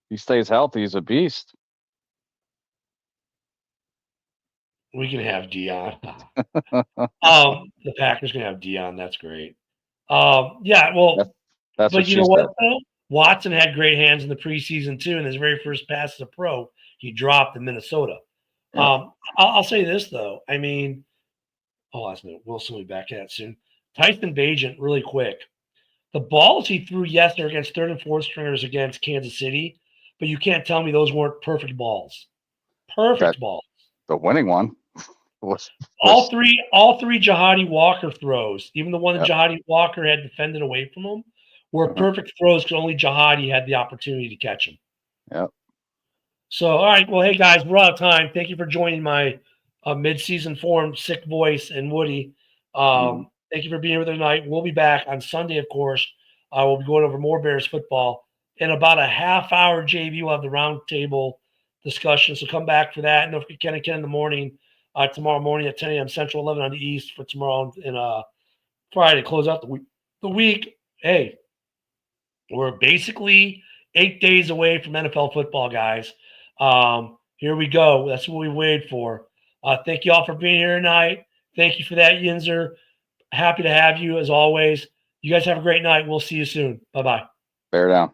He stays healthy. He's a beast. We can have Dion. The Packers can have Dion. That's great. Yeah, well, that's but you know what though? Watson had great hands in the preseason too. In his very first pass as a pro, he dropped in Minnesota. Yeah. I'll say this though. I mean, last minute, Wilson will be back at it soon. Tyson Bajent, really quick. The balls he threw yesterday against third and fourth stringers against Kansas City, but you can't tell me those weren't perfect balls. Perfect balls. The winning one. All three Jahadi Walker throws, even the one that Jahadi Walker had defended away from him, were perfect throws because only Jahadi had the opportunity to catch him. Yep. So, all right. Well, hey, guys, we're out of time. Thank you for joining my mid-season form, sick voice, and Woody. Thank you for being here tonight. We'll be back on Sunday, of course. We'll be going over more Bears football. In about a half hour, JV will have the roundtable discussion. So come back for that. And don't forget Ken and Ken in the morning, tomorrow morning at 10 a.m. Central, 11 on the East for tomorrow and Friday to close out the week. Hey, we're basically 8 days away from NFL football, guys. Here we go. That's what we waited for. Thank you all for being here tonight. Thank you for that, Yinzer. Happy to have you as always. You guys have a great night. We'll see you soon. Bye-bye. Bear down.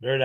Bear down.